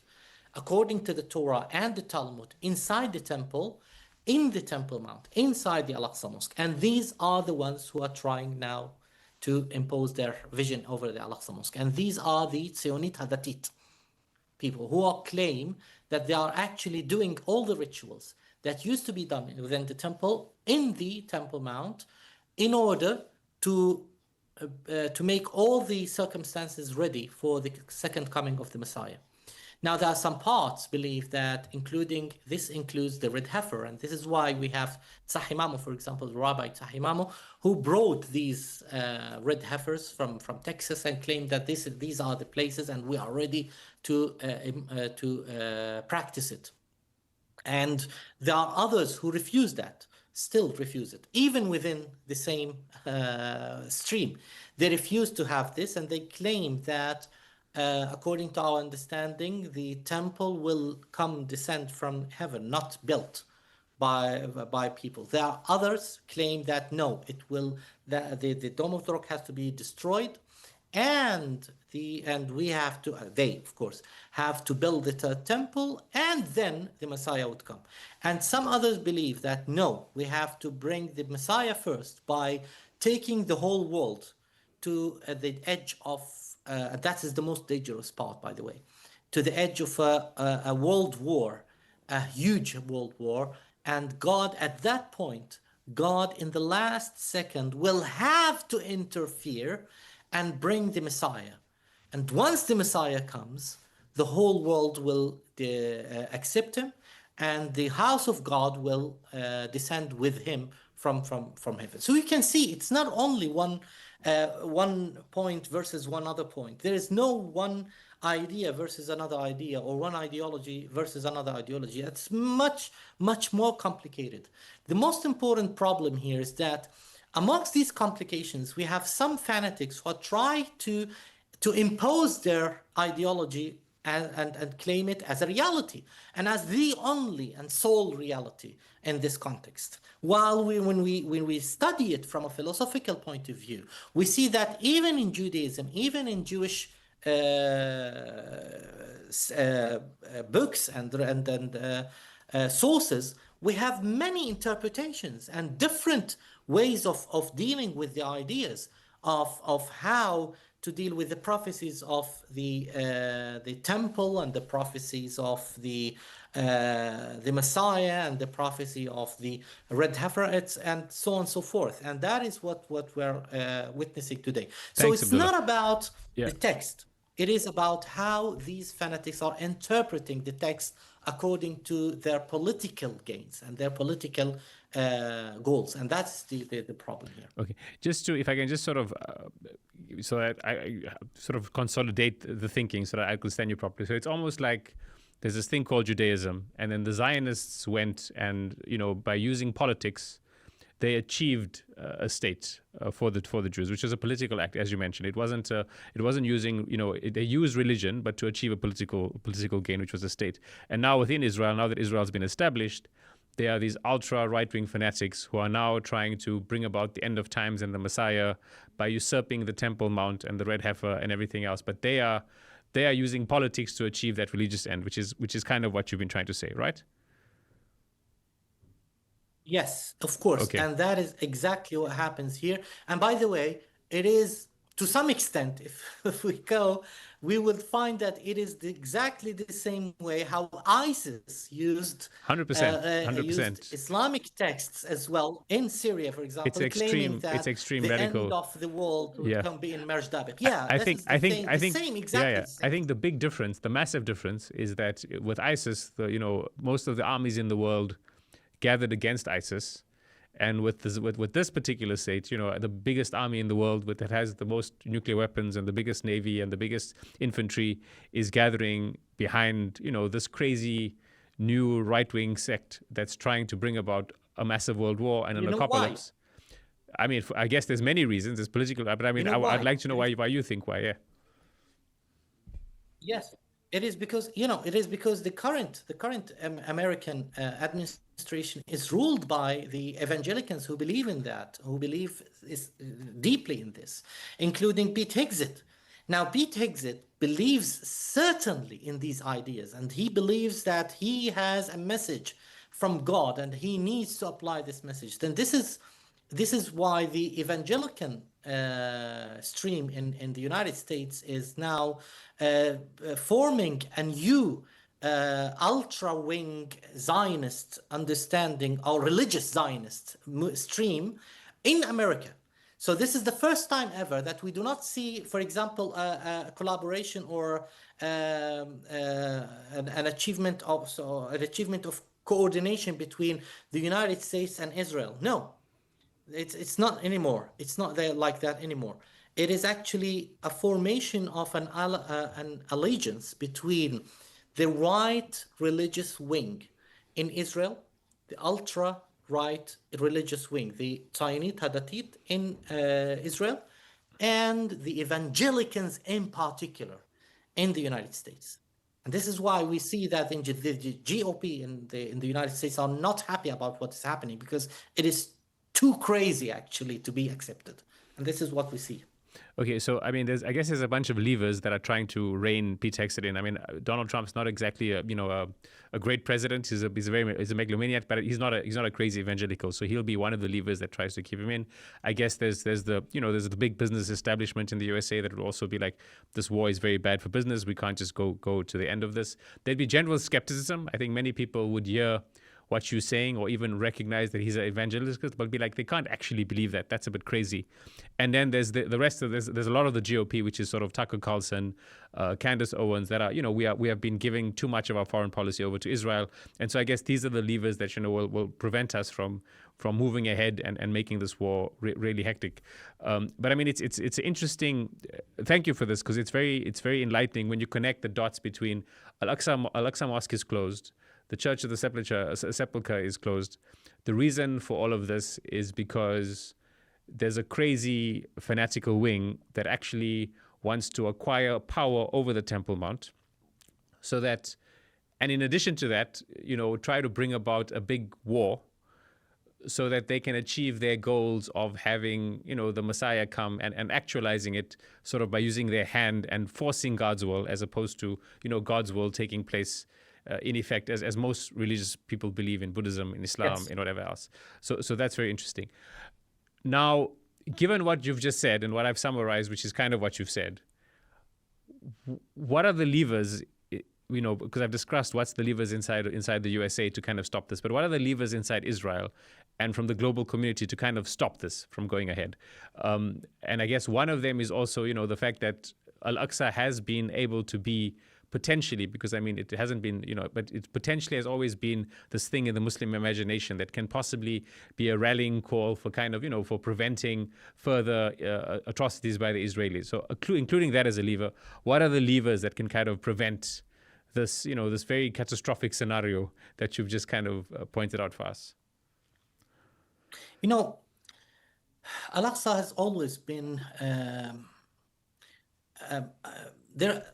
according to the Torah and the Talmud inside the temple, in the Temple Mount, inside the Al-Aqsa Mosque. And these are the ones who are trying now to impose their vision over the Al-Aqsa Mosque. And these are the Tzionit Hadatit, people who claim that they are actually doing all the rituals that used to be done within the temple, in the Temple Mount, in order to make all the circumstances ready for the second coming of the Messiah. Now, there are some parts believe that this includes the red heifer, and this is why we have Tzahimamo, for example, Rabbi Tzahimamo, who brought these red heifers from Texas and claimed that these are the places, and we are ready to practice it. And there are others who refuse that, still refuse it, even within the same stream. They refuse to have this, and they claim that according to our understanding, the temple will descend from heaven, not built by people. There are others claim that no, the Dome of the Rock has to be destroyed, and we have to, they of course have to build the temple, and then the Messiah would come. And some others believe that no, we have to bring the Messiah first by taking the whole world to the edge of that is the most dangerous part, by the way, to the edge of a world war, a huge world war. And God, at that point, God in the last second will have to interfere and bring the Messiah. And once the Messiah comes, the whole world will accept him, and the house of God will descend with him from heaven. So you can see it's not only one point versus one other point. There is no one idea versus another idea, or one ideology versus another ideology. It's much more complicated. The most important problem here is that amongst these complications, we have some fanatics who try to impose their ideology and claim it as a reality and as the only and sole reality in this context. While when we study it from a philosophical point of view, we see that even in Judaism, even in Jewish books and sources, we have many interpretations and different ways of dealing with the ideas of how to deal with the prophecies of the temple and the prophecies of the Messiah and the prophecy of the red heifer and so on and so forth. And that is what we're witnessing today. So Thanks, it's Abdullah. not about Yeah. the text. It is about how these fanatics are interpreting the text according to their political gains and their political goals. And that's the problem here. Okay, just to, if I can just sort of, so that I sort of consolidate the thinking so that I understand you properly. So it's almost like there's this thing called Judaism, and then the Zionists went and, you know, by using politics, they achieved a state for the Jews, which was a political act, as you mentioned. It wasn't using, you know, they used religion, but to achieve a political gain, which was a state. And now within Israel, now that Israel's been established, there are these ultra right-wing fanatics who are now trying to bring about the end of times and the Messiah by usurping the Temple Mount and the red heifer and everything else. But they are using politics to achieve that religious end, which is kind of what you've been trying to say, right? Yes, of course. Okay. And that is exactly what happens here. And by the way, it is to some extent, if we go, we will find that it is exactly the same way how ISIS used 100%. used Islamic texts as well in Syria, for example, claiming that it's extreme the radical. end of the world will come be in Merj Dabit. I think the same, exactly the same. I think the big difference, the massive difference, is that with ISIS, most of the armies in the world gathered against ISIS, and with this particular state, you know, the biggest army in the world that has the most nuclear weapons and the biggest navy and the biggest infantry is gathering behind, you know, this crazy new right-wing sect that's trying to bring about a massive world war and an apocalypse. Why? I mean, I guess there's many reasons. There's political, but I mean, I'd like to know why you think why. Yeah. Yes, it is because the current American administration is ruled by the evangelicals who believe in that, who believe deeply in this, including Pete Hegseth. Now, Pete Hegseth believes certainly in these ideas, and he believes that he has a message from God, and he needs to apply this message. Then this is why the evangelical stream in the United States is now forming a new ultra-wing Zionist understanding, or religious Zionist stream in America. So this is the first time ever that we do not see, for example, a collaboration or an achievement of coordination between the United States and Israel. No, it's not anymore. It's not there like that anymore. It is actually a formation of an allegiance between the right religious wing in Israel, the ultra-right religious wing, the Zionist Hadatit in Israel, and the evangelicals in particular in the United States. And this is why we see that the GOP in the United States are not happy about what is happening, because it is too crazy actually to be accepted. And this is what we see. Okay, so I mean, I guess there's a bunch of levers that are trying to rein Pete Hegseth in. I mean, Donald Trump's not exactly a great president. He's a megalomaniac, but he's not a crazy evangelical. So he'll be one of the levers that tries to keep him in. I guess there's the big business establishment in the USA that will also be like, this war is very bad for business. We can't just go to the end of this. There'd be general skepticism. I think many people would hear what you're saying or even recognize that he's an evangelist, but be like, they can't actually believe that. That's a bit crazy. And then there's the rest of this. There's a lot of the GOP, which is sort of Tucker Carlson, Candace Owens, that are, we have been giving too much of our foreign policy over to Israel. And so I guess these are the levers that, will prevent us from moving ahead and making this war really hectic. But I mean, it's interesting. Thank you for this, because it's very enlightening when you connect the dots between Al-Aqsa Mosque is closed, the Church of the Sepulchre is closed. The reason for all of this is because there's a crazy fanatical wing that actually wants to acquire power over the Temple Mount, so that, and in addition to that, try to bring about a big war so that they can achieve their goals of having, the Messiah come and actualizing it sort of by using their hand and forcing God's will, as opposed to, God's will taking place in effect, as most religious people believe in Buddhism, in Islam, Yes. in whatever else. So that's very interesting. Now, given what you've just said and what I've summarized, which is kind of what you've said, what are the levers? Because I've discussed what's the levers inside the USA to kind of stop this, but what are the levers inside Israel and from the global community to kind of stop this from going ahead? And I guess one of them is also, the fact that Al-Aqsa has been able to be potentially, because I mean, it hasn't been, but it potentially has always been this thing in the Muslim imagination that can possibly be a rallying call for kind of, for preventing further atrocities by the Israelis. So including that as a lever, what are the levers that can kind of prevent this, this very catastrophic scenario that you've just kind of pointed out for us? Al-Aqsa has always been there.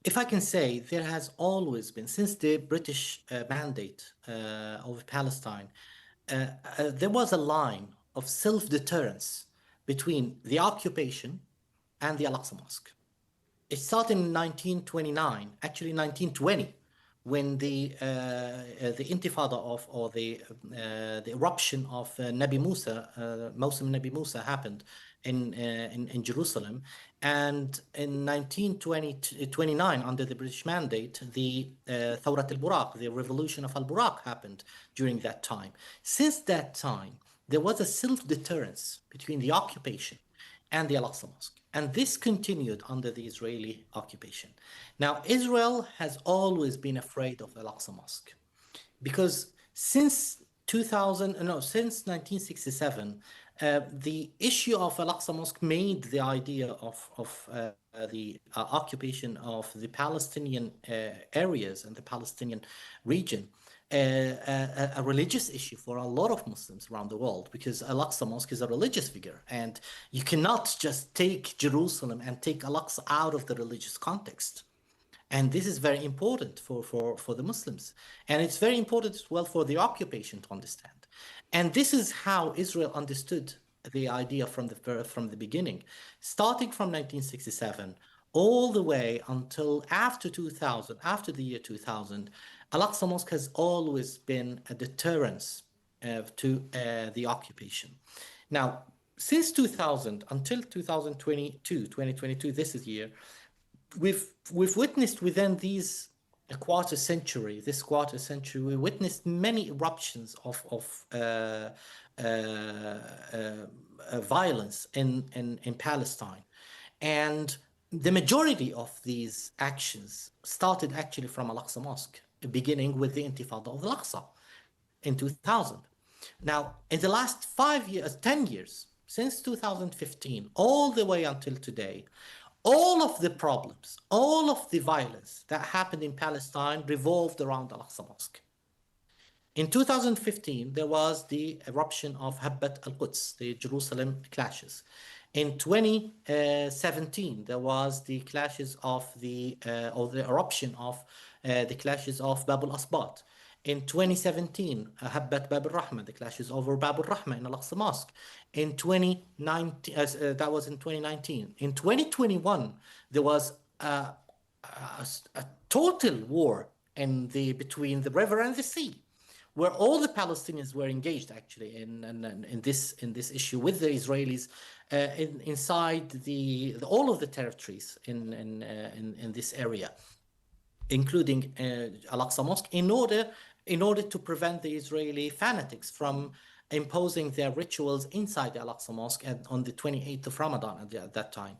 If I can say, there has always been, since the British mandate of Palestine, there was a line of self-deterrence between the occupation and the Al-Aqsa Mosque. It started in 1929, actually 1920, when the Intifada or the eruption of Nabi Musa, Muslim Nabi Musa, happened in Jerusalem, and in 1929, under the British mandate, the Thawrat al-Buraq, the revolution of al-Buraq, happened during that time. Since that time, there was a self-deterrence between the occupation and the Al-Aqsa Mosque. And this continued under the Israeli occupation. Now, Israel has always been afraid of Al-Aqsa Mosque because since 1967, the issue of Al-Aqsa Mosque made the idea of the occupation of the Palestinian areas and the Palestinian region a religious issue for a lot of Muslims around the world, because Al-Aqsa Mosque is a religious figure, and you cannot just take Jerusalem and take Al-Aqsa out of the religious context. And this is very important for the Muslims. And it's very important as well for the occupation to understand. And this is how Israel understood the idea from the beginning, starting from 1967 all the way until after 2000, after the year 2000. Al-Aqsa Mosque has always been a deterrence to the occupation. Now, since 2000 until 2022, this is year, we've witnessed within this quarter century, we witnessed many eruptions of violence in Palestine. And the majority of these actions started actually from Al-Aqsa Mosque, beginning with the Intifada of Al-Aqsa in 2000. Now, in the last 10 years, since 2015, all the way until today, all of the problems, all of the violence that happened in Palestine revolved around Al-Aqsa Mosque. In 2015, there was the eruption of Habbat al-Quds, the Jerusalem clashes. In 2017, there was the clashes of the eruption of the clashes of Bab al-Asbat. In 2017, Habbat Bab al-Rahma, the clashes over Bab al-Rahma in Al-Aqsa Mosque. In 2019, that was in 2019. In 2021, there was a total war between the river and the sea, where all the Palestinians were engaged actually in this issue with the Israelis inside all of the territories in this area, including Al-Aqsa Mosque, in order to prevent the Israeli fanatics from imposing their rituals inside the Al-Aqsa Mosque on the 28th of Ramadan at that time.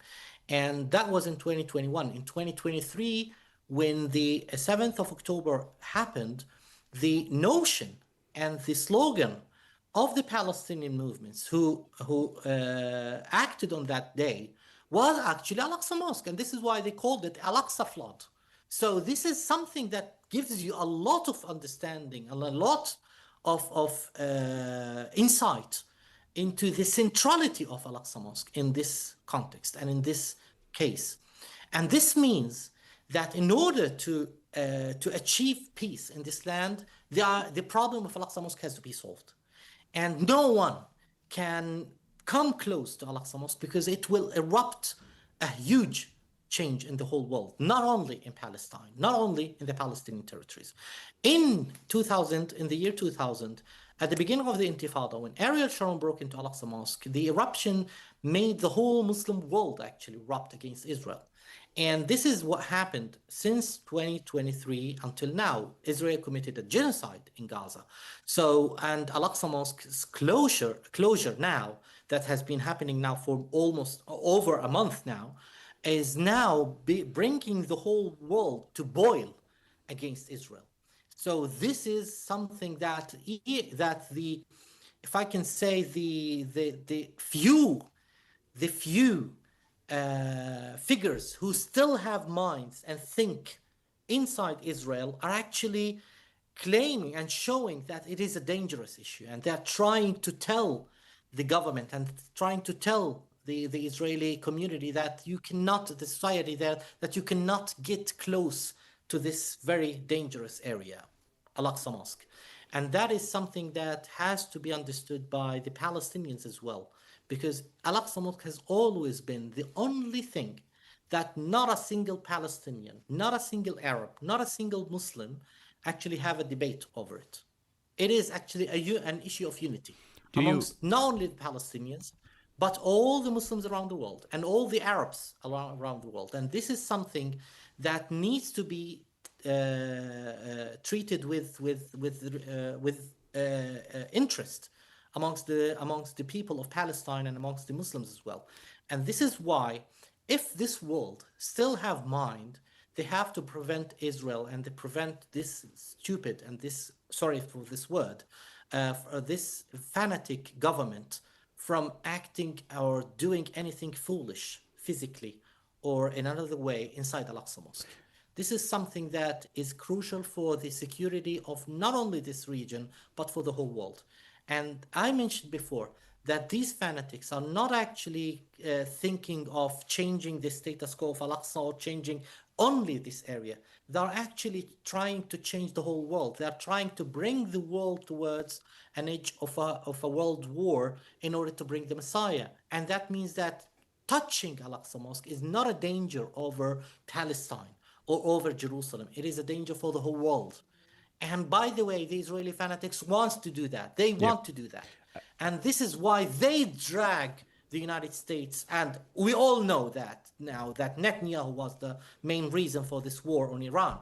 And that was in 2021. In 2023, when the 7th of October happened, the notion and the slogan of the Palestinian movements who acted on that day was actually Al-Aqsa Mosque. And this is why they called it Al-Aqsa Flood. So this is something that gives you a lot of understanding and a lot of insight into the centrality of Al-Aqsa Mosque in this context and in this case. And this means that in order to achieve peace in this land, the problem of Al-Aqsa Mosque has to be solved. And no one can come close to Al-Aqsa Mosque because it will erupt a huge change in the whole world, not only in Palestine, not only in the Palestinian territories. In the year 2000, at the beginning of the Intifada, when Ariel Sharon broke into Al-Aqsa Mosque, the eruption made the whole Muslim world actually erupt against Israel. And this is what happened since 2023 until now. Israel committed a genocide in Gaza. So, and Al-Aqsa Mosque's closure now, that has been happening now for almost over a month now, is now bringing the whole world to boil against Israel. So this is something that if I can say, the few figures who still have minds and think inside Israel are actually claiming and showing that it is a dangerous issue, and they're trying to tell the government and trying to tell the Israeli community that the society there, that you cannot get close to this very dangerous area, Al-Aqsa Mosque. And that is something that has to be understood by the Palestinians as well, because Al-Aqsa Mosque has always been the only thing that not a single Palestinian, not a single Arab, not a single Muslim actually have a debate over it. It is actually an issue of unity amongst not only the Palestinians, but all the Muslims around the world and all the Arabs around the world. And this is something that needs to be treated with interest amongst the people of Palestine and amongst the Muslims as well. And this is why, if this world still have mind, they have to prevent Israel and they prevent this stupid and this, sorry for this word, this fanatic government from acting or doing anything foolish physically or in another way inside Al-Aqsa Mosque. This is something that is crucial for the security of not only this region, but for the whole world. And I mentioned before that these fanatics are not actually thinking of changing the status quo of Al-Aqsa or changing only this area. They're actually trying to change the whole world. They're trying to bring the world towards an edge of a world war in order to bring the Messiah. And that means that touching Al-Aqsa Mosque is not a danger over Palestine or over Jerusalem. It is a danger for the whole world. And by the way, the Israeli fanatics want to do that. They want to do that. And this is why they drag the United States. And we all know that now, that Netanyahu was the main reason for this war on Iran.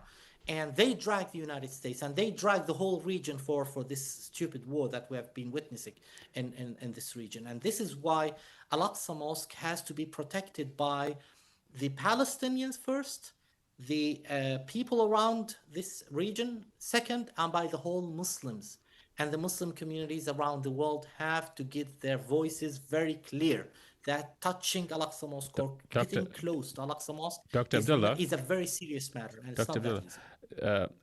And they drag the United States and they drag the whole region for this stupid war that we have been witnessing in this region. And this is why Al-Aqsa Mosque has to be protected by the Palestinians first, the people around this region second, and by the whole Muslims. And the Muslim communities around the world have to get their voices very clear that touching Al-Aqsa Mosque or getting close to Al-Aqsa Mosque is a very serious matter. And it's not that easy.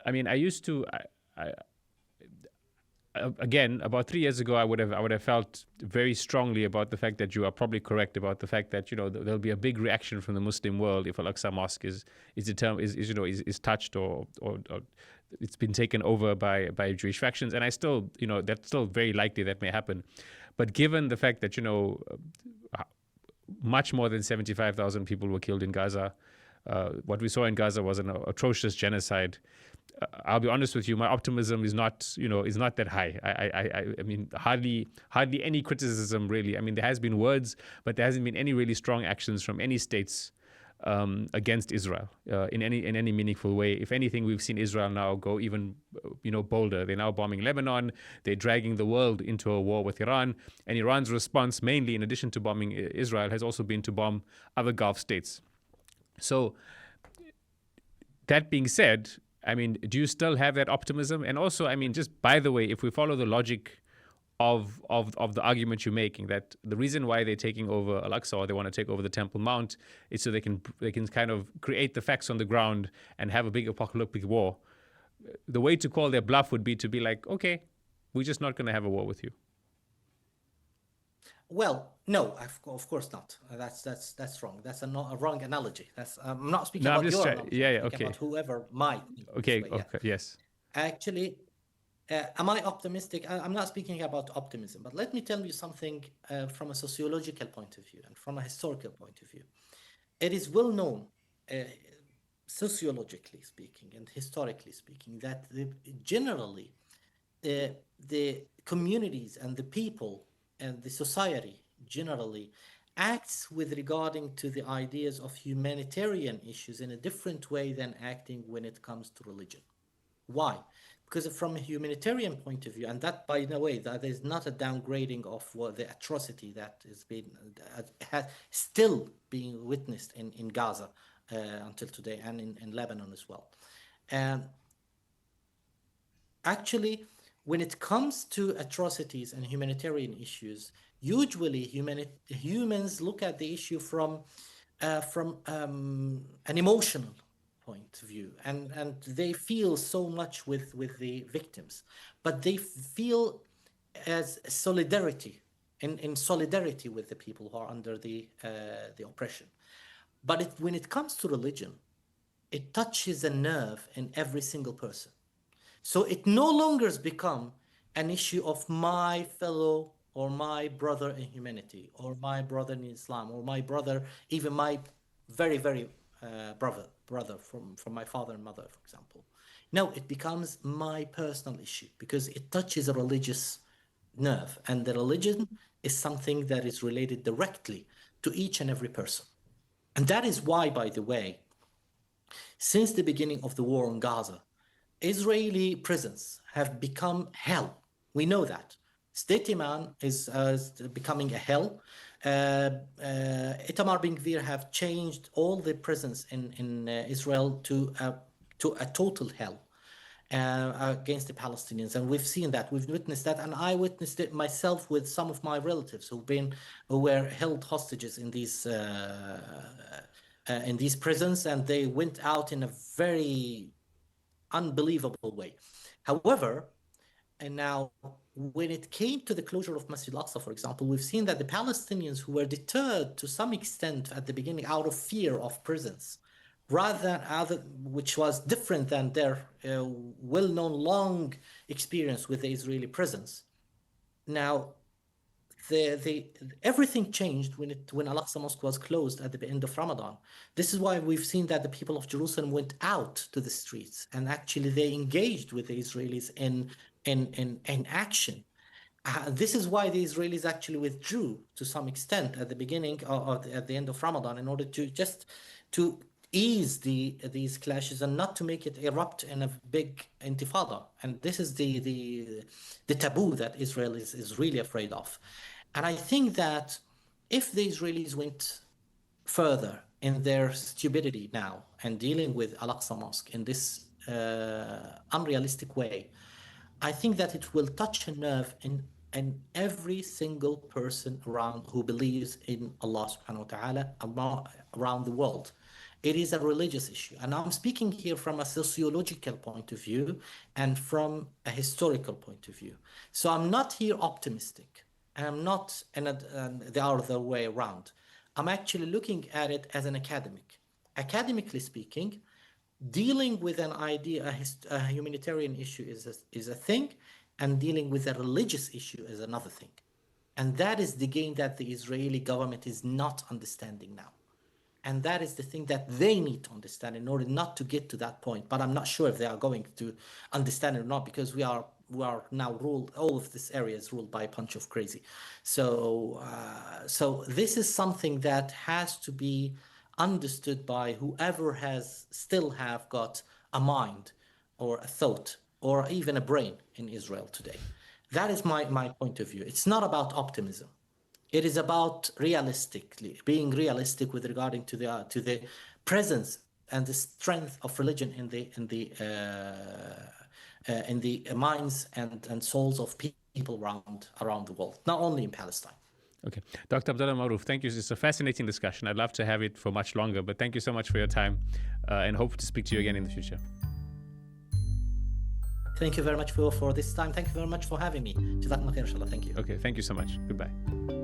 I mean, I used to... again, about 3 years ago, I would have felt very strongly about the fact that you are probably correct about the fact that there'll be a big reaction from the Muslim world if Al-Aqsa Mosque is touched or it's been taken over by Jewish factions, and I still that's still very likely that may happen. But given the fact that much more than 75,000 people were killed in Gaza, what we saw in Gaza was an atrocious genocide. I'll be honest with you, my optimism is not that high. I mean, hardly any criticism really. I mean, there has been words, but there hasn't been any really strong actions from any states against Israel in any meaningful way. If anything, we've seen Israel now go even bolder. They're now bombing Lebanon. They're dragging the world into a war with Iran. And Iran's response, mainly in addition to bombing Israel, has also been to bomb other Gulf states. So that being said, I mean, do you still have that optimism? And also, I mean, just by the way, if we follow the logic of the argument you're making, that the reason why they're taking over Al-Aqsa or they want to take over the Temple Mount is so they can kind of create the facts on the ground and have a big apocalyptic war. The way to call their bluff would be to be like, okay, we're just not going to have a war with you. Well, no, of course not. That's wrong. That's a wrong analogy. I'm not speaking about your analogy. I'm speaking about whoever might. Okay. Yes. Actually, am I optimistic? I'm not speaking about optimism, but let me tell you something from a sociological point of view and from a historical point of view. It is well known sociologically speaking and historically speaking, that generally the communities and the people and the society generally acts with regarding to the ideas of humanitarian issues in a different way than acting when it comes to religion. Why? Because from a humanitarian point of view, and that, by the way, that is not a downgrading of what the atrocity that is being has still being witnessed in Gaza until today, and in Lebanon as well. And actually, when it comes to atrocities and humanitarian issues, usually humans look at the issue from an emotional point of view, and they feel so much with the victims, but they feel as solidarity in solidarity with the people who are under the oppression. But when it comes to religion, it touches a nerve in every single person. So it no longer has become an issue of my fellow or my brother in humanity or my brother in Islam or my brother, even my very, very brother from my father and mother, for example. No, it becomes my personal issue because it touches a religious nerve, and the religion is something that is related directly to each and every person. And that is why, by the way, since the beginning of the war on Gaza, Israeli prisons have become hell. We know that. State Iman is becoming a hell. Itamar Ben-Gvir have changed all the prisons in Israel to a total hell against the Palestinians, and we've seen that, we've witnessed that, and I witnessed it myself with some of my relatives who were held hostages in these prisons, and they went out in a very unbelievable way. However, and now when it came to the closure of Masjid Al-Aqsa, for example, we've seen that the Palestinians who were deterred to some extent at the beginning out of fear of prisons, rather than which was different than their well-known long experience with the Israeli prisons. Now, everything changed when Al-Aqsa Mosque was closed at the end of Ramadan. This is why we've seen that the people of Jerusalem went out to the streets and actually they engaged with the Israelis in action. This is why the Israelis actually withdrew to some extent at the beginning at the end of Ramadan in order to just to ease these clashes and not to make it erupt in a big intifada. And this is the taboo that Israel is really afraid of. And I think that if the Israelis went further in their stupidity now and dealing with Al-Aqsa Mosque in this unrealistic way, I think that it will touch a nerve in every single person around who believes in Allah subhanahu wa ta'ala around the world. It is a religious issue. And I'm speaking here from a sociological point of view and from a historical point of view. So I'm not here optimistic. And I'm not the other way around. I'm actually looking at it as an academic. Academically speaking, dealing with an idea, a humanitarian issue is a thing, and dealing with a religious issue is another thing. And that is the game that the Israeli government is not understanding now. And that is the thing that they need to understand in order not to get to that point. But I'm not sure if they are going to understand it or not, because we are now ruled, all of this area is ruled by a bunch of crazy. So this is something that has to be understood by whoever still have got a mind or a thought or even a brain in Israel today. That is my point of view. It's not about optimism. It is about being realistic with regarding to the presence and the strength of religion in the minds and souls of people around the world, not only in Palestine. Okay. Dr. Abdallah Marouf, thank you. It's a fascinating discussion. I'd love to have it for much longer, but thank you so much for your time and hope to speak to you again in the future. Thank you very much for this time. Thank you very much for having me. Jazakumullah khair, inshallah. Thank you. Okay, thank you so much. Goodbye.